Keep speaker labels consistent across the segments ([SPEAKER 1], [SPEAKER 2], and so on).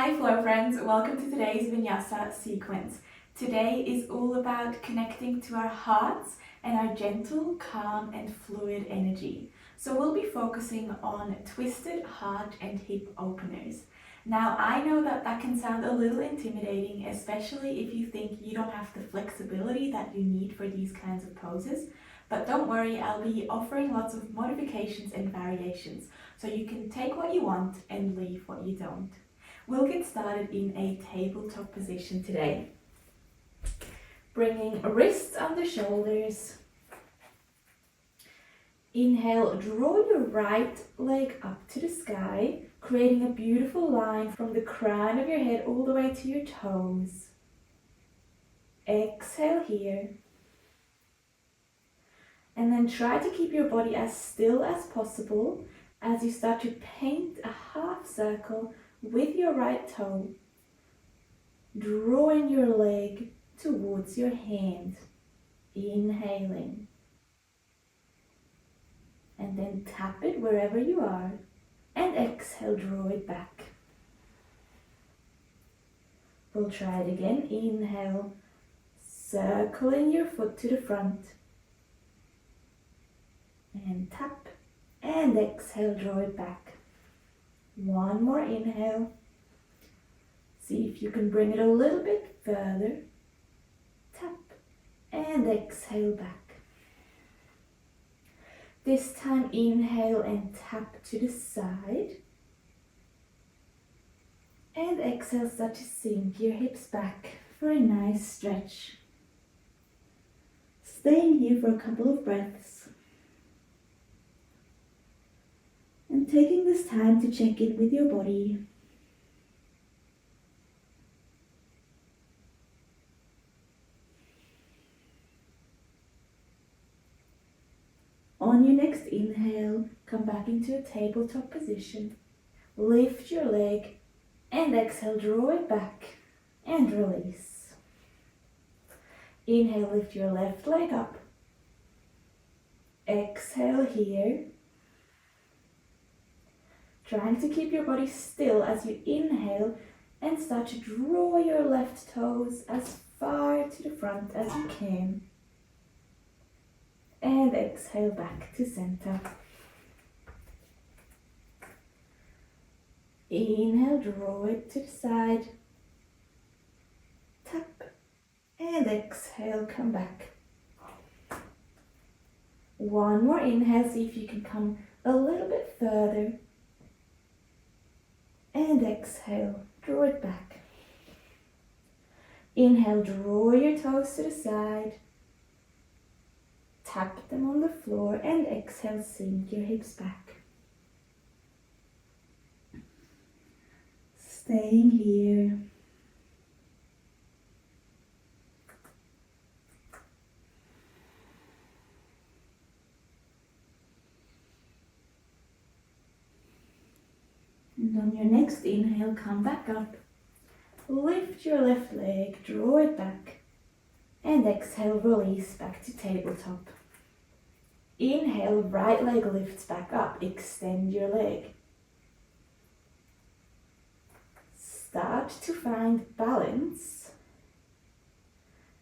[SPEAKER 1] Hi flow friends, welcome to today's Vinyasa sequence. Today is all about connecting to our hearts and our gentle, calm and fluid energy. So we'll be focusing on twisted heart and hip openers. Now I know that can sound a little intimidating, especially if you think you don't have the flexibility that you need for these kinds of poses. But don't worry, I'll be offering lots of modifications and variations, so you can take what you want and leave what you don't. We'll get started in a tabletop position today. Bringing wrists under shoulders. Inhale, draw your right leg up to the sky, creating a beautiful line from the crown of your head all the way to your toes. Exhale here. And then try to keep your body as still as possible as you start to paint a half circle with your right toe, drawing your leg towards your hand, inhaling. And then tap it wherever you are, and exhale, draw it back. We'll try it again. Inhale, circling your foot to the front, and tap, and exhale, draw it back. One more inhale. See if you can bring it a little bit further. Tap and exhale back. This time inhale and tap to the side. And exhale, start to sink your hips back for a nice stretch. Staying here for a couple of breaths. And taking this time to check in with your body. On your next inhale, come back into a tabletop position. Lift your leg and exhale, draw it back and release. Inhale, lift your left leg up. Exhale here. Trying to keep your body still as you inhale and start to draw your left toes as far to the front as you can. And exhale back to center. Inhale, draw it to the side. Tap and exhale, come back. One more inhale, see if you can come a little bit further. And exhale, draw it back. Inhale, draw your toes to the side. Tap them on the floor and exhale, sink your hips back. Staying here. And on your next inhale, come back up. Lift your left leg, draw it back. And exhale, release back to tabletop. Inhale, right leg lifts back up. Extend your leg. Start to find balance.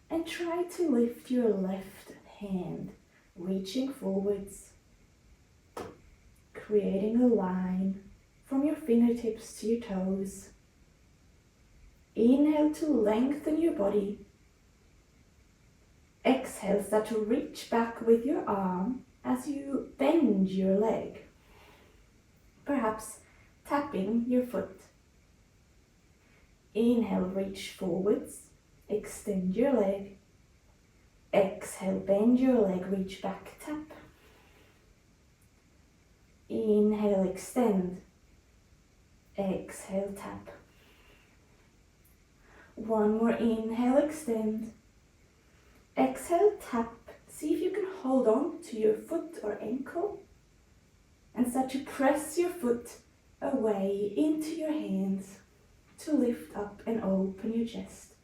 [SPEAKER 1] And try to lift your left hand, reaching forwards. Creating a line from your fingertips to your toes. Inhale to lengthen your body. Exhale, start to reach back with your arm as you bend your leg. Perhaps tapping your foot. Inhale, reach forwards. Extend your leg. Exhale, bend your leg, reach back, tap. Inhale, extend. Exhale, tap. One more inhale, extend. Exhale, tap. See if you can hold on to your foot or ankle and start to press your foot away into your hands to lift up and open your chest.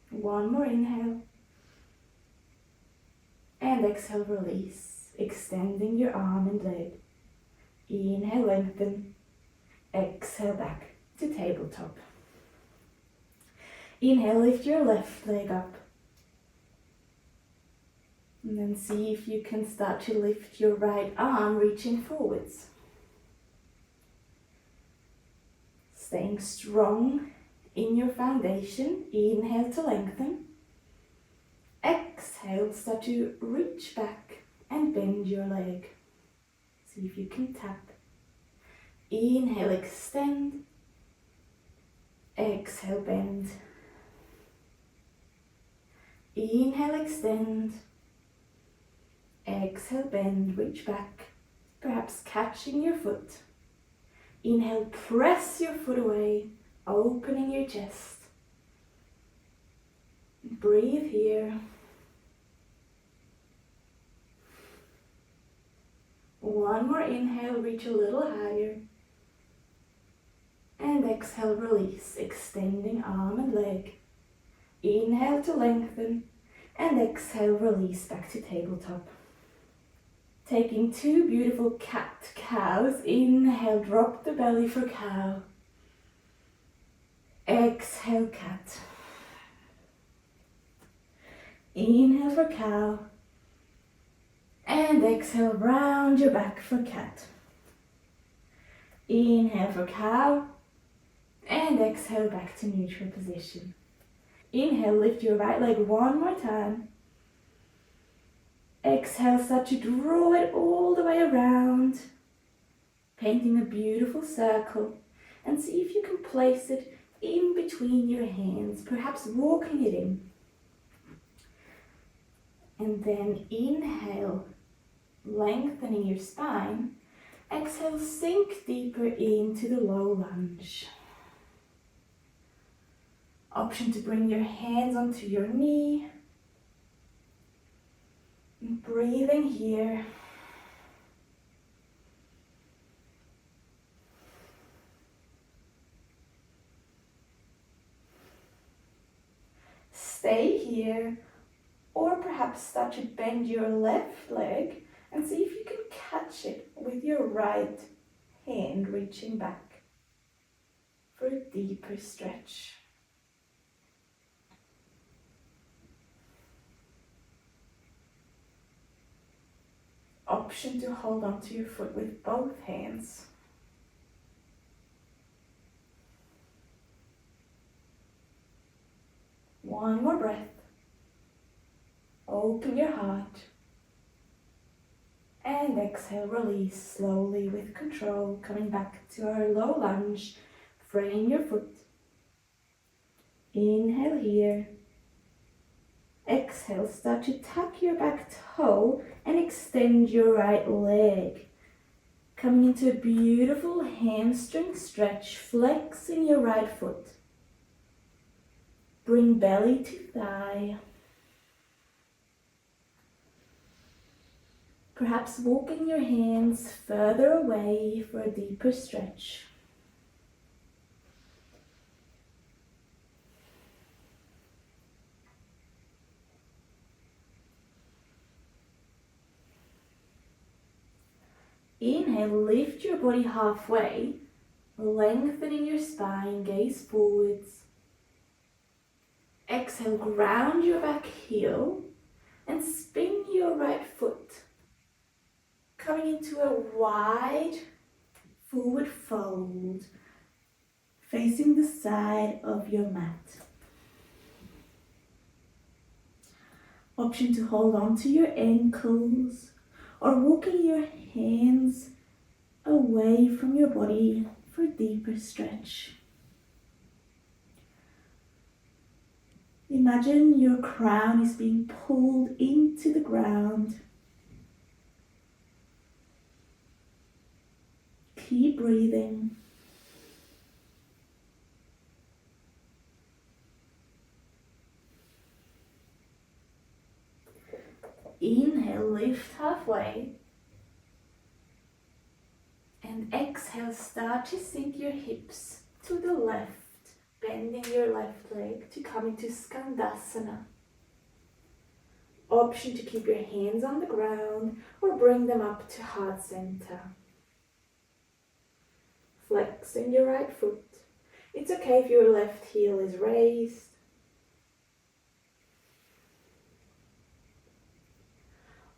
[SPEAKER 1] One more inhale. And exhale, release. extending your arm and leg. Inhale, lengthen. Exhale, back to tabletop. Inhale, lift your left leg up. And then see if you can start to lift your right arm, reaching forwards. Staying strong in your foundation. Inhale to lengthen. Exhale, start to reach back and bend your leg. See if you can tap. Inhale, extend. Exhale, bend. Inhale, extend. Exhale, bend, reach back, perhaps catching your foot. Inhale, press your foot away, opening your chest. Breathe here. One more inhale, reach a little higher. And exhale, release, extending arm and leg. Inhale to lengthen, and exhale, release back to tabletop. Taking two beautiful cat-cows. Inhale, drop the belly for cow. Exhale, cat. Inhale for cow. And exhale, round your back for cat. Inhale for cow. And exhale, back to neutral position. Inhale, lift your right leg one more time. Exhale, start to draw it all the way around, painting a beautiful circle, and see if you can place it in between your hands, perhaps walking it in. And then inhale, lengthening your spine. Exhale, sink deeper into the low lunge. Option to bring your hands onto your knee. Breathing here. Stay here, or perhaps start to bend your left leg and see if you can catch it with your right hand, reaching back for a deeper stretch. Option to hold onto your foot with both hands. One more breath. Open your heart. And exhale, release slowly with control, coming back to our low lunge. Frame your foot. Inhale here. Exhale, start to tuck your back toe and extend your right leg. Coming into a beautiful hamstring stretch, flexing your right foot. Bring belly to thigh. Perhaps walking your hands further away for a deeper stretch. Inhale, lift your body halfway, lengthening your spine, gaze forwards. Exhale, ground your back heel and spin your right foot, coming into a wide forward fold, facing the side of your mat. Option to hold on to your ankles or walking your hands away from your body for a deeper stretch. Imagine your crown is being pulled into the ground. Keep breathing. Inhale, lift halfway. And exhale, start to sink your hips to the left, bending your left leg to come into Skandasana. Option to keep your hands on the ground or bring them up to heart center. Flexing your right foot. It's okay if your left heel is raised.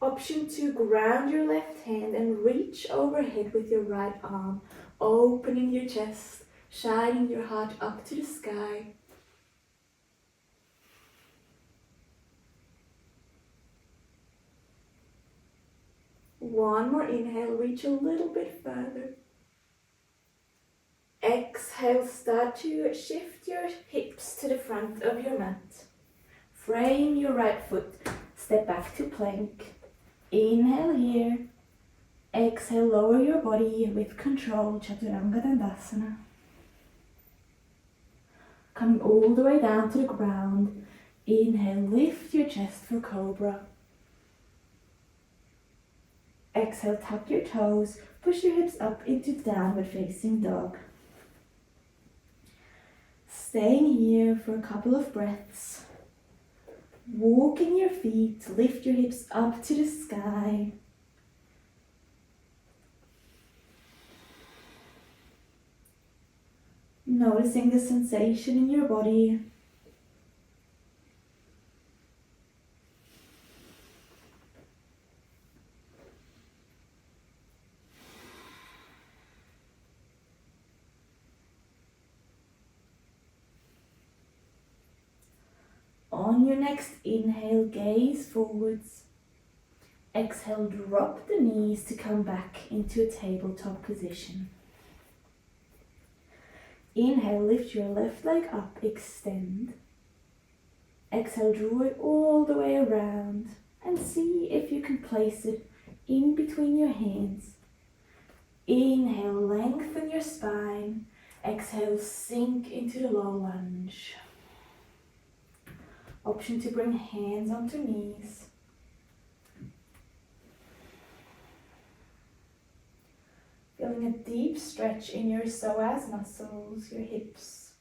[SPEAKER 1] Option to ground your left hand and reach overhead with your right arm, opening your chest, shining your heart up to the sky. One more inhale, reach a little bit further. Exhale, start to shift your hips to the front of your mat. Frame your right foot, step back to plank. Inhale here. Exhale, lower your body with control, Chaturanga Dandasana. Coming all the way down to the ground. Inhale, lift your chest for Cobra. Exhale, tuck your toes, push your hips up into downward facing dog. Staying here for a couple of breaths. Walking your feet, lift your hips up to the sky. Noticing the sensation in your body. On your next inhale, gaze forwards. Exhale, drop the knees to come back into a tabletop position. Inhale, lift your left leg up, extend. Exhale, draw it all the way around and see if you can place it in between your hands. Inhale, lengthen your spine. Exhale, sink into the low lunge. Option to bring hands onto knees. Feeling a deep stretch in your psoas muscles, your hips.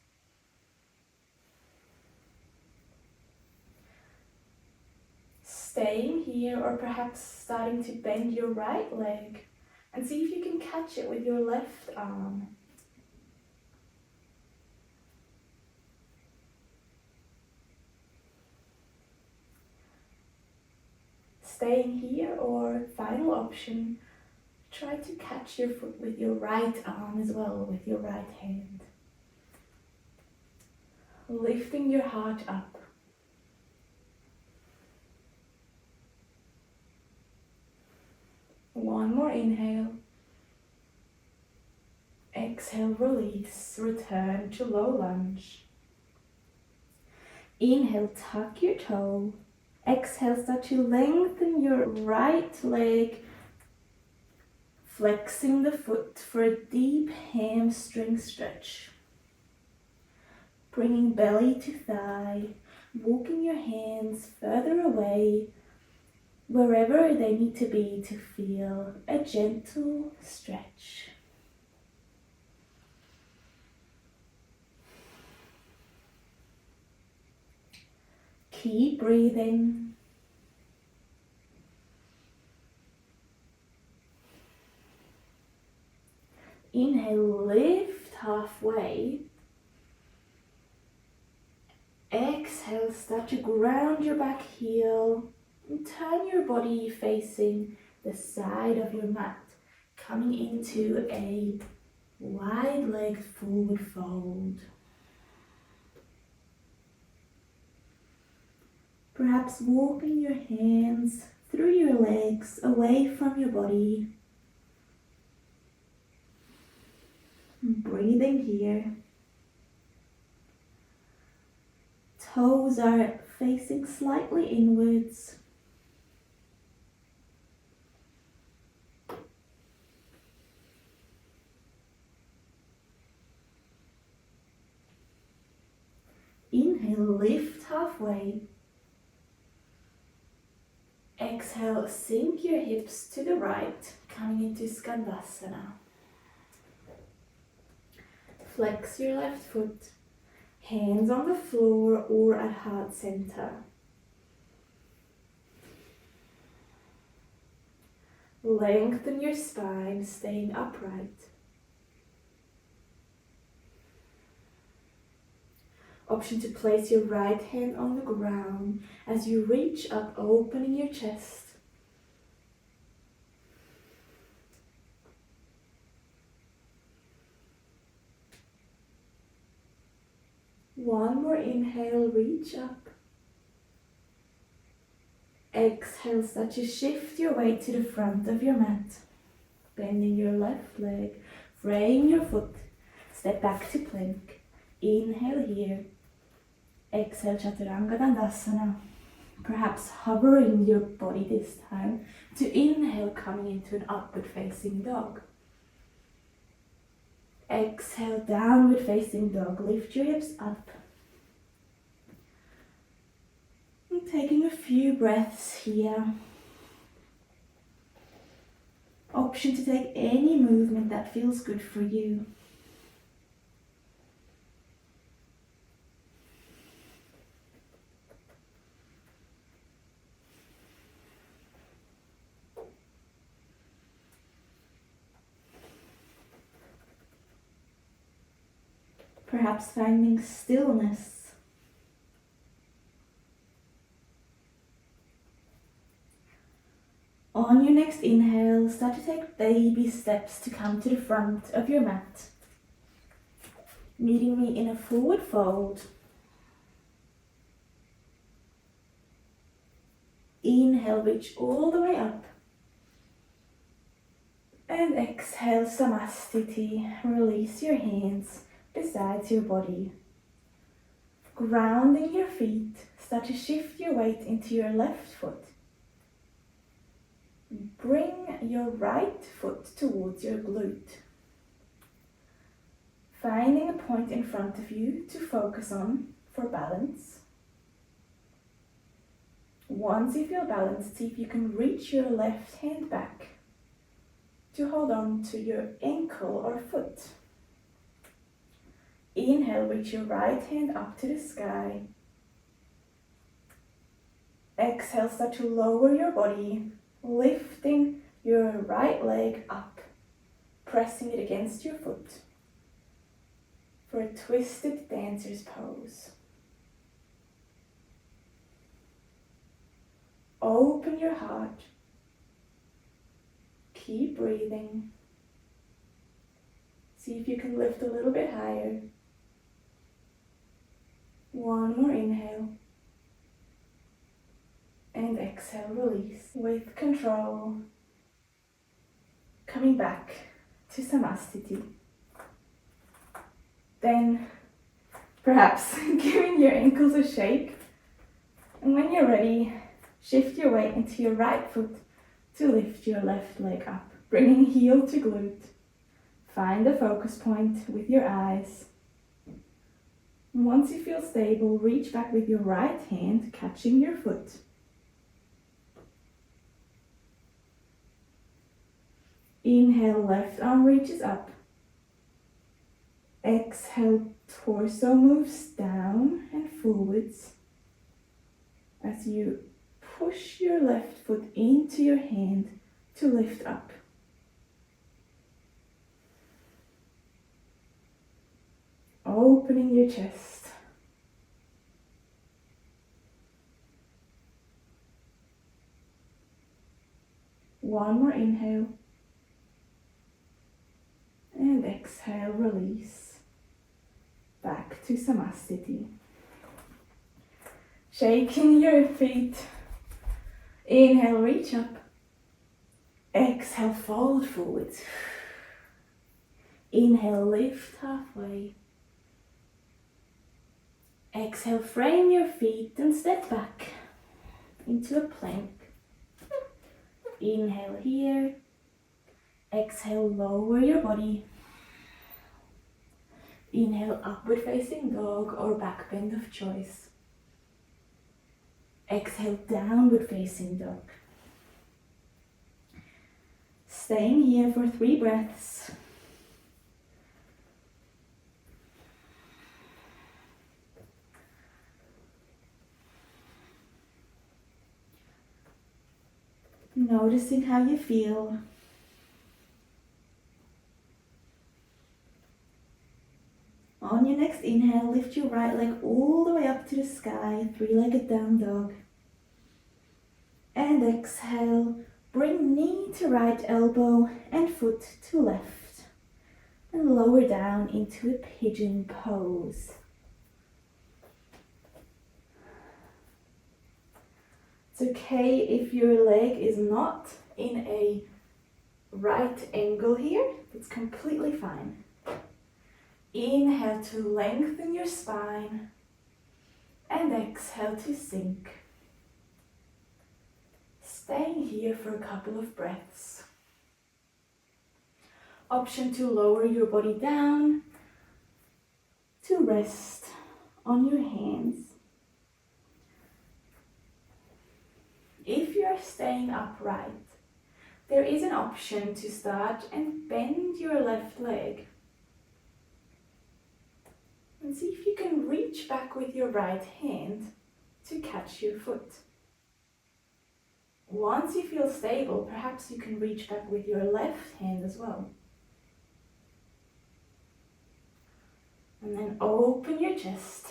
[SPEAKER 1] Staying here or perhaps starting to bend your right leg and see if you can catch it with your left arm. Staying here or final option, try to catch your foot with your right arm as well, with your right hand. Lifting your heart up. One more inhale. Exhale, release, return to low lunge. Inhale, tuck your toe. Exhale, start to lengthen your right leg, flexing the foot for a deep hamstring stretch. Bringing belly to thigh, walking your hands further away, wherever they need to be to feel a gentle stretch. Keep breathing. Inhale, lift halfway. Exhale, start to ground your back heel and turn your body facing the side of your mat, coming into a wide-legged forward fold. Perhaps walking your hands through your legs, away from your body. Breathing here. Toes are facing slightly inwards. Inhale, lift halfway. Exhale, sink your hips to the right, coming into Skandasana. Flex your left foot, hands on the floor or at heart center. Lengthen your spine, staying upright. Option to place your right hand on the ground as you reach up, opening your chest. One more inhale, reach up. Exhale, start to shift your weight to the front of your mat. Bending your left leg, fraying your foot. Step back to plank. Inhale here. Exhale, Chaturanga Dandasana. Perhaps hovering your body this time to inhale, coming into an upward facing dog. Exhale, downward facing dog. Lift your hips up. And taking a few breaths here. Option to take any movement that feels good for you. Perhaps finding stillness. On your next inhale, start to take baby steps to come to the front of your mat. Meeting me in a forward fold. Inhale, reach all the way up. And exhale, Samastiti. Release your hands beside your body. Grounding your feet, start to shift your weight into your left foot. Bring your right foot towards your glute. Finding a point in front of you to focus on for balance. Once you feel balanced, see if you can reach your left hand back to hold on to your ankle or foot. Inhale, reach your right hand up to the sky. Exhale, start to lower your body, lifting your right leg up, pressing it against your foot for a twisted dancer's pose. Open your heart. Keep breathing. See if you can lift a little bit higher. One more inhale. And exhale, release. With control, coming back to Samastiti. Then, perhaps giving your ankles a shake. And when you're ready, shift your weight into your right foot to lift your left leg up, bringing heel to glute. Find a focus point with your eyes. Once you feel stable, reach back with your right hand, catching your foot. Inhale, left arm reaches up. Exhale, torso moves down and forwards as you push your left foot into your hand to lift up. Opening your chest. One more inhale. And exhale, release. Back to Samastiti. Shaking your feet. Inhale, reach up. Exhale, fold forwards. Inhale, lift halfway. Exhale, frame your feet and step back into a plank. Inhale here. Exhale, lower your body. Inhale, upward facing dog or back bend of choice. Exhale, downward facing dog. Staying here for 3 breaths. Noticing how you feel. On your next inhale, lift your right leg all the way up to the sky, three-legged down dog. And exhale, bring knee to right elbow and foot to left. And lower down into a pigeon pose. It's okay if your leg is not in a right angle here, it's completely fine. Inhale to lengthen your spine and exhale to sink. Staying here for a couple of breaths. Option to lower your body down, to rest on your hands. If you are staying upright, there is an option to start and bend your left leg. And see if you can reach back with your right hand to catch your foot. Once you feel stable, perhaps you can reach back with your left hand as well. And then open your chest.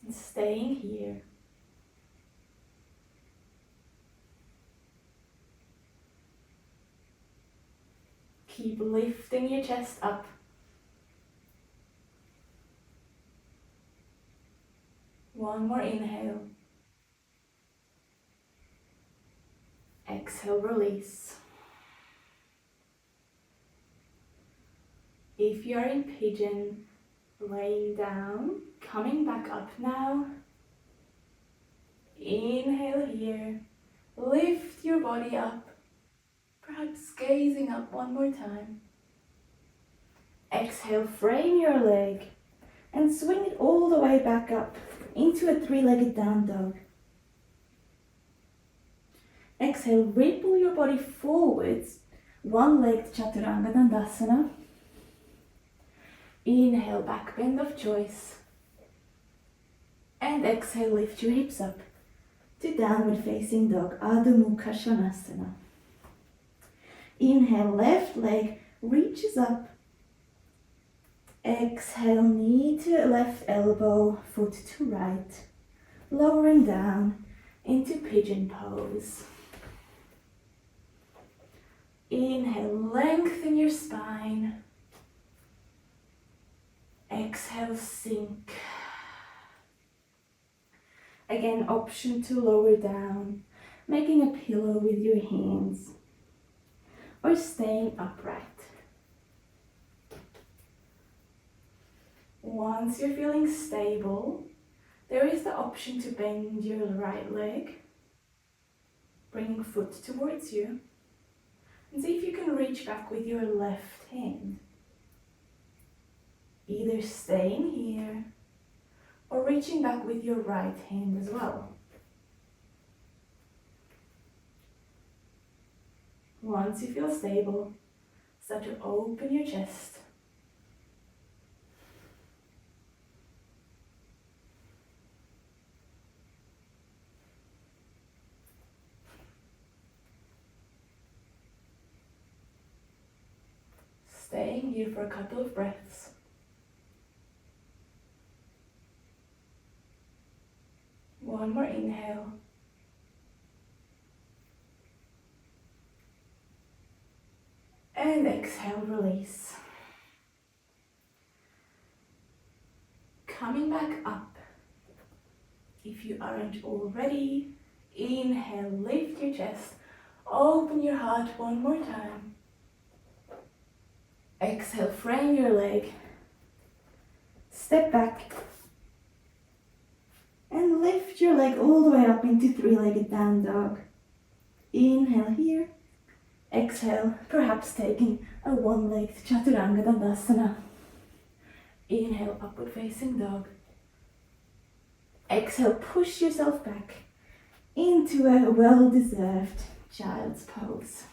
[SPEAKER 1] And staying here. Keep lifting your chest up. One more inhale. Exhale, release. If you are in pigeon, laying down, coming back up now. Inhale here. Lift your body up. Perhaps gazing up one more time. Exhale, frame your leg and swing it all the way back up into a three-legged down dog. Exhale, ripple your body forwards, one-legged chaturanga dandasana. Inhale, back bend of choice. And exhale, lift your hips up to downward facing dog, Adho Mukha Svanasana. Inhale, left leg reaches up. Exhale, knee to left elbow, foot to right. Lowering down into pigeon pose. Inhale, lengthen your spine. Exhale, sink. Again, option to lower down, making a pillow with your hands. Or staying upright. Once you're feeling stable, there is the option to bend your right leg, bringing foot towards you, and see if you can reach back with your left hand. Either staying here or reaching back with your right hand as well. Once you feel stable, start to open your chest. Staying here for a couple of breaths. One more inhale. And exhale, release. Coming back up. If you aren't already, inhale, lift your chest, open your heart one more time. Exhale, frame your leg, step back, and lift your leg all the way up into three-legged down dog. Inhale here. Exhale, perhaps taking a one-legged chaturanga dandasana. Inhale, upward facing dog. Exhale, push yourself back into a well-deserved child's pose.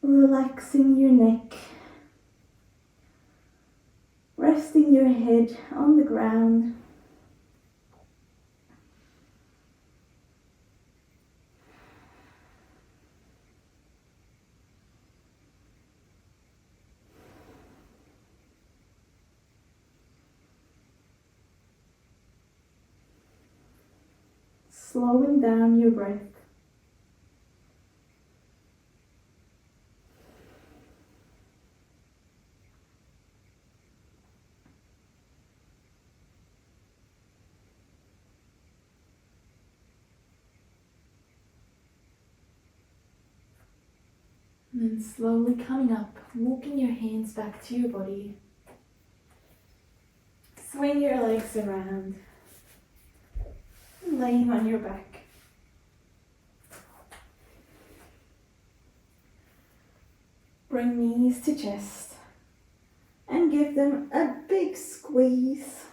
[SPEAKER 1] Relaxing your neck, Resting your head on the ground. Slowing down your breath. And then slowly coming up, walking your hands back to your body. Swing your legs around, laying on your back. Bring knees to chest and give them a big squeeze.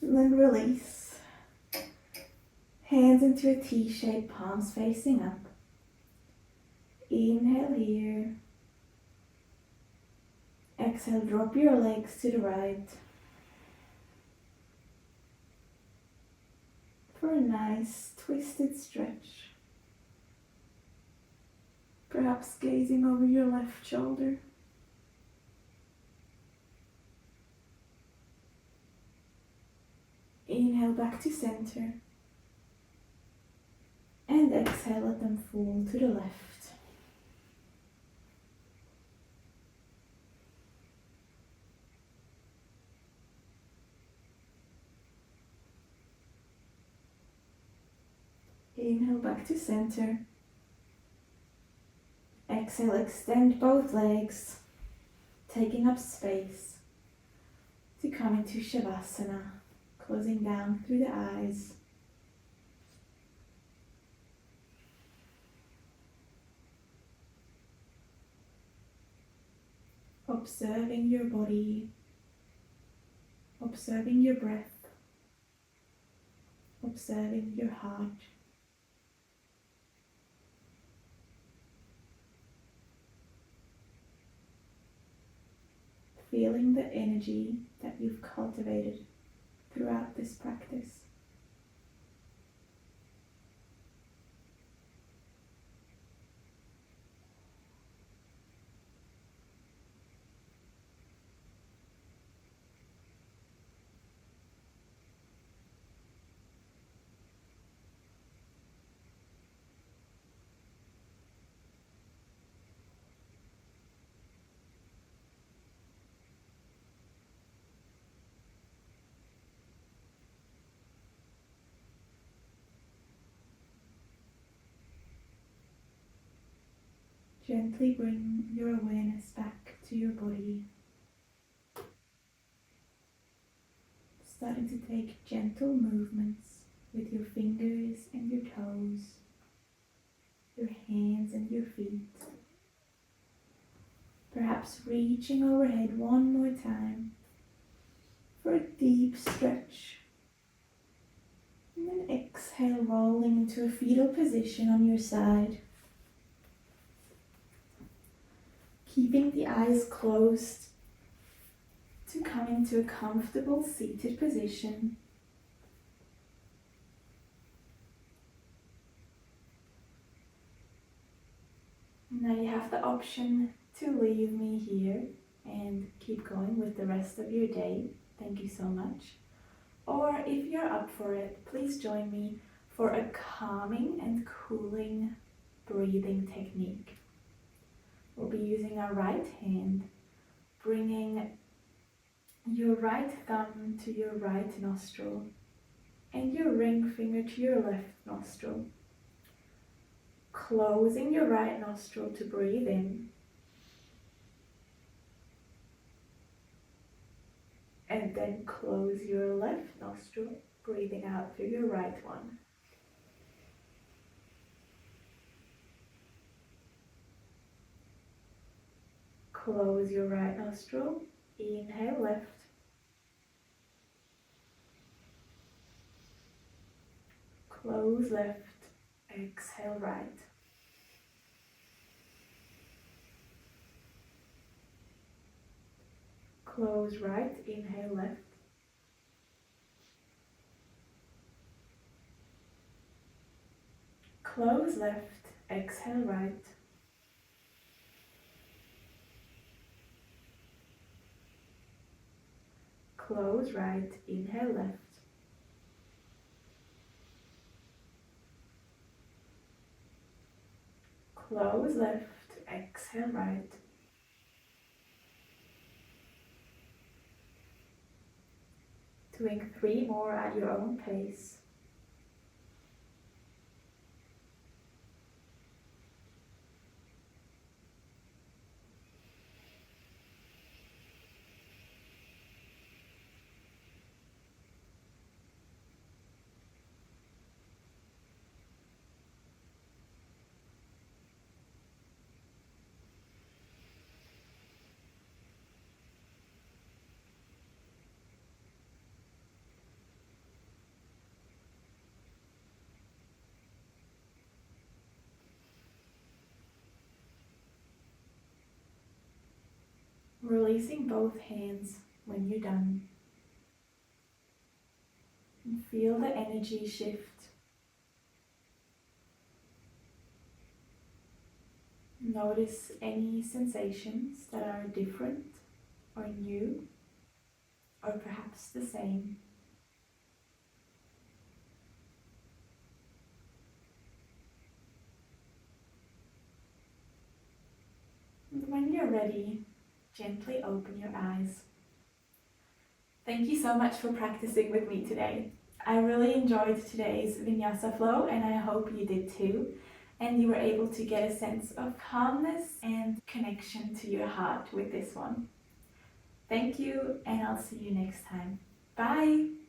[SPEAKER 1] And then release. Hands into a T shape, palms facing up. Inhale here. Exhale, drop your legs to the right. For a nice twisted stretch. Perhaps gazing over your left shoulder. Inhale back to center. And exhale, let them fall to the left. Inhale back to center. Exhale, extend both legs, taking up space to come into Shavasana, closing down through the eyes. Observing your body, observing your breath, observing your heart. Feeling the energy that you've cultivated throughout this practice. Gently bring your awareness back to your body. Starting to take gentle movements with your fingers and your toes, your hands and your feet. Perhaps reaching overhead one more time for a deep stretch. And then exhale, rolling into a fetal position on your side. Keeping the eyes closed to come into a comfortable seated position. Now you have the option to leave me here and keep going with the rest of your day. Thank you so much. Or if you're up for it, please join me for a calming and cooling breathing technique. We'll be using our right hand, bringing your right thumb to your right nostril and your ring finger to your left nostril. Closing your right nostril to breathe in and then close your left nostril, breathing out through your right one. Close your right nostril, inhale left, close left, exhale right. Close right, inhale left. Close left, exhale right. Close right, inhale left. Close left, exhale right. Doing 3 more at your own pace. Releasing both hands when you're done. And feel the energy shift. Notice any sensations that are different or new, or perhaps the same. And when you're ready, gently open your eyes. Thank you so much for practicing with me today. I really enjoyed today's Vinyasa flow, and I hope you did too. And you were able to get a sense of calmness and connection to your heart with this one. Thank you, and I'll see you next time. Bye!